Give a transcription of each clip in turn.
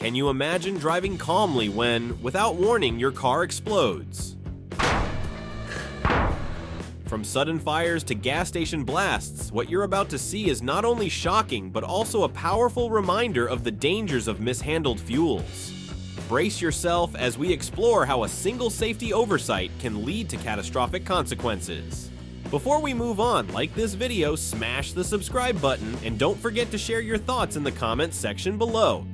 Can you imagine driving calmly when, without warning, your car explodes? From sudden fires to gas station blasts, what you're about to see is not only shocking, but also a powerful reminder of the dangers of mishandled fuels. Brace yourself as we explore how a single safety oversight can lead to catastrophic consequences. Before we move on, like this video, smash the subscribe button, and don't forget to share your thoughts in the comments section below.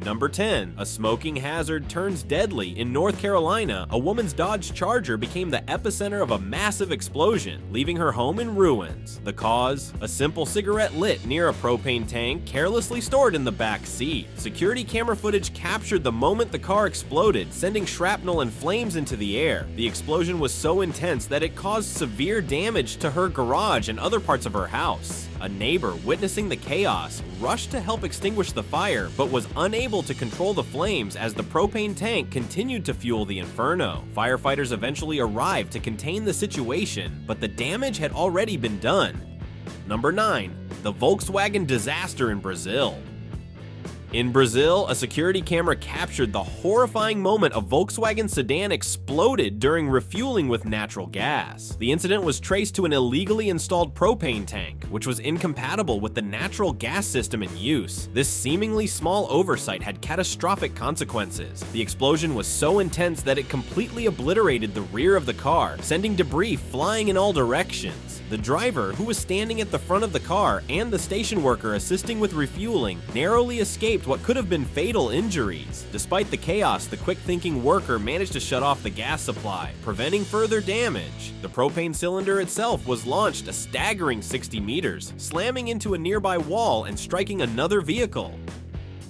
Number 10. A smoking hazard turns deadly. In North Carolina, a woman's Dodge Charger became the epicenter of a massive explosion, leaving her home in ruins. The cause? A simple cigarette lit near a propane tank carelessly stored in the back seat. Security camera footage captured the moment the car exploded, sending shrapnel and flames into the air. The explosion was so intense that it caused severe damage to her garage and other parts of her house. A neighbor, witnessing the chaos, rushed to help extinguish the fire, but was unable to control the flames as the propane tank continued to fuel the Inferno. Firefighters eventually arrived to contain the situation, but the damage had already been done. Number 9. The Volkswagen Disaster in Brazil. In Brazil, a security camera captured the horrifying moment a Volkswagen sedan exploded during refueling with natural gas. The incident was traced to an illegally installed propane tank, which was incompatible with the natural gas system in use. This seemingly small oversight had catastrophic consequences. The explosion was so intense that it completely obliterated the rear of the car, sending debris flying in all directions. The driver, who was standing at the front of the car, and the station worker assisting with refueling, narrowly escaped what could have been fatal injuries. Despite the chaos, the quick-thinking worker managed to shut off the gas supply, preventing further damage. The propane cylinder itself was launched a staggering 60 meters, slamming into a nearby wall and striking another vehicle.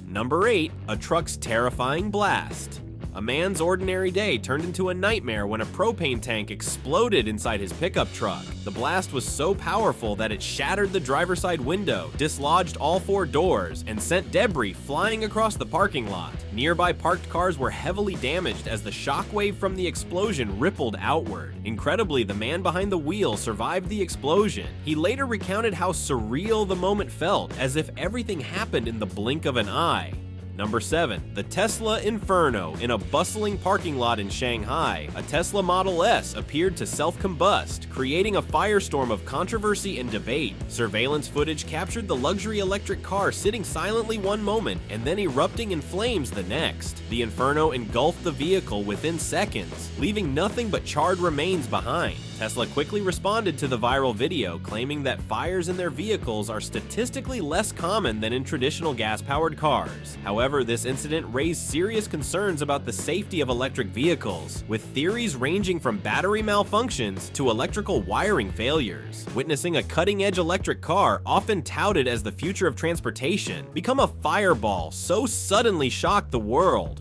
Number 8. A truck's terrifying blast. A man's ordinary day turned into a nightmare when a propane tank exploded inside his pickup truck. The blast was so powerful that it shattered the driver's side window, dislodged all 4 doors, and sent debris flying across the parking lot. Nearby parked cars were heavily damaged as the shockwave from the explosion rippled outward. Incredibly, the man behind the wheel survived the explosion. He later recounted how surreal the moment felt, as if everything happened in the blink of an eye. Number 7. The Tesla Inferno. In a bustling parking lot in Shanghai, a Tesla Model S appeared to self-combust, creating a firestorm of controversy and debate. Surveillance footage captured the luxury electric car sitting silently one moment and then erupting in flames the next. The Inferno engulfed the vehicle within seconds, leaving nothing but charred remains behind. Tesla quickly responded to the viral video, claiming that fires in their vehicles are statistically less common than in traditional gas-powered cars. However, this incident raised serious concerns about the safety of electric vehicles, with theories ranging from battery malfunctions to electrical wiring failures. Witnessing a cutting-edge electric car, often touted as the future of transportation, become a fireball so suddenly shocked the world.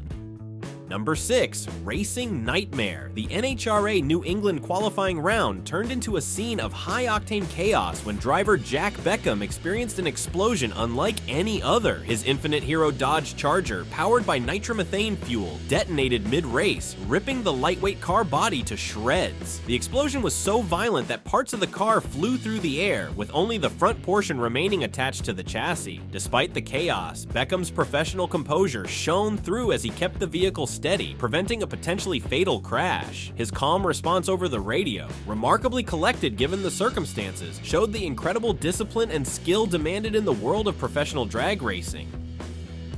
Number 6. Racing Nightmare. The NHRA New England qualifying round turned into a scene of high-octane chaos when driver Jack Beckham experienced an explosion unlike any other. His Infinite Hero Dodge Charger, powered by nitromethane fuel, detonated mid-race, ripping the lightweight car body to shreds. The explosion was so violent that parts of the car flew through the air, with only the front portion remaining attached to the chassis. Despite the chaos, Beckham's professional composure shone through as he kept the vehicle steady, preventing a potentially fatal crash. His calm response over the radio, remarkably collected given the circumstances, showed the incredible discipline and skill demanded in the world of professional drag racing.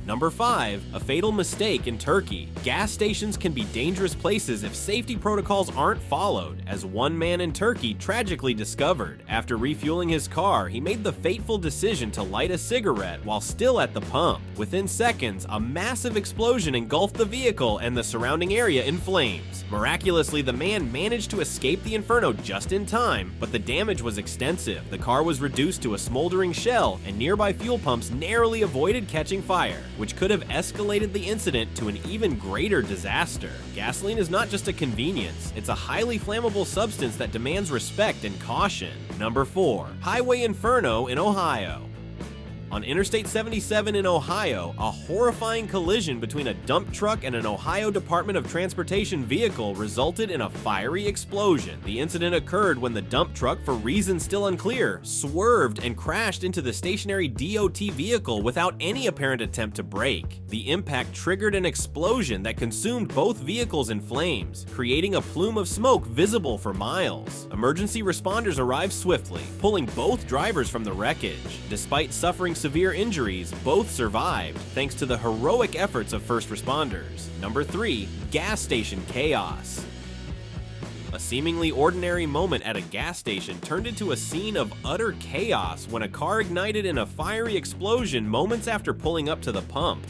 Number 5. A fatal mistake in Turkey. Gas stations can be dangerous places if safety protocols aren't followed, as one man in Turkey tragically discovered. After refueling his car, he made the fateful decision to light a cigarette while still at the pump. Within seconds, a massive explosion engulfed the vehicle and the surrounding area in flames. Miraculously, the man managed to escape the Inferno just in time, but the damage was extensive. The car was reduced to a smoldering shell, and nearby fuel pumps narrowly avoided catching fire, which could have escalated the incident to an even greater disaster. Gasoline is not just a convenience, it's a highly flammable substance that demands respect and caution. Number 4. Highway Inferno in Ohio. On Interstate 77 in Ohio, a horrifying collision between a dump truck and an Ohio Department of Transportation vehicle resulted in a fiery explosion. The incident occurred when the dump truck, for reasons still unclear, swerved and crashed into the stationary DOT vehicle without any apparent attempt to brake. The impact triggered an explosion that consumed both vehicles in flames, creating a plume of smoke visible for miles. Emergency responders arrived swiftly, pulling both drivers from the wreckage. Despite suffering severe injuries, both survived thanks to the heroic efforts of first responders. Number 3. Gas station chaos. A seemingly ordinary moment at a gas station turned into a scene of utter chaos when a car ignited in a fiery explosion moments after pulling up to the pump.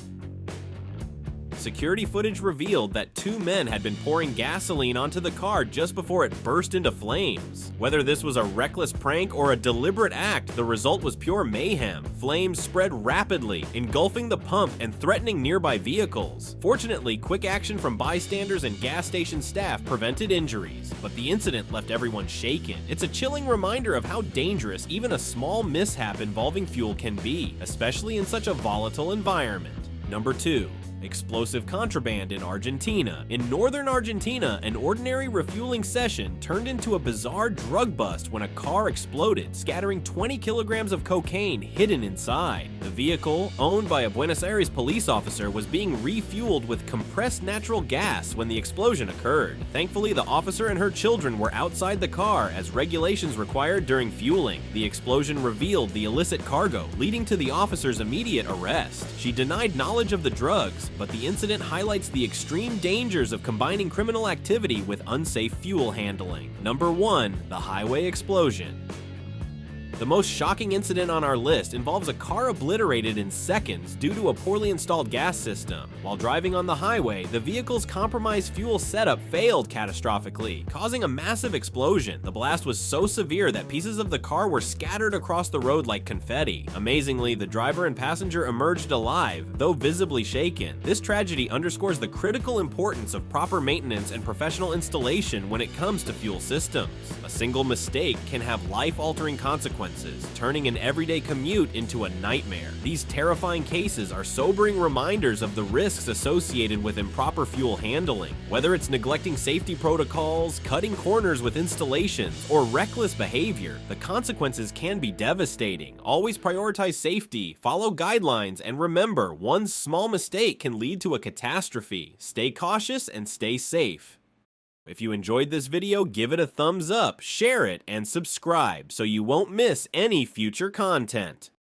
Security footage revealed that 2 men had been pouring gasoline onto the car just before it burst into flames. Whether this was a reckless prank or a deliberate act, the result was pure mayhem. Flames spread rapidly, engulfing the pump and threatening nearby vehicles. Fortunately, quick action from bystanders and gas station staff prevented injuries, but the incident left everyone shaken. It's a chilling reminder of how dangerous even a small mishap involving fuel can be, especially in such a volatile environment. Number 2. Explosive contraband in Argentina. In northern Argentina, an ordinary refueling session turned into a bizarre drug bust when a car exploded, scattering 20 kilograms of cocaine hidden inside. The vehicle, owned by a Buenos Aires police officer, was being refueled with compressed natural gas when the explosion occurred. Thankfully, the officer and her children were outside the car as regulations required during fueling. The explosion revealed the illicit cargo, leading to the officer's immediate arrest. She denied knowledge of the drugs, but the incident highlights the extreme dangers of combining criminal activity with unsafe fuel handling. Number 1. The highway explosion. The most shocking incident on our list involves a car obliterated in seconds due to a poorly installed gas system. While driving on the highway, the vehicle's compromised fuel setup failed catastrophically, causing a massive explosion. The blast was so severe that pieces of the car were scattered across the road like confetti. Amazingly, the driver and passenger emerged alive, though visibly shaken. This tragedy underscores the critical importance of proper maintenance and professional installation when it comes to fuel systems. A single mistake can have life-altering consequences, turning an everyday commute into a nightmare. These terrifying cases are sobering reminders of the risks associated with improper fuel handling. Whether it's neglecting safety protocols, cutting corners with installations, or reckless behavior, the consequences can be devastating. Always prioritize safety, follow guidelines, and remember, one small mistake can lead to a catastrophe. Stay cautious and stay safe. If you enjoyed this video, give it a thumbs up, share it, and subscribe so you won't miss any future content.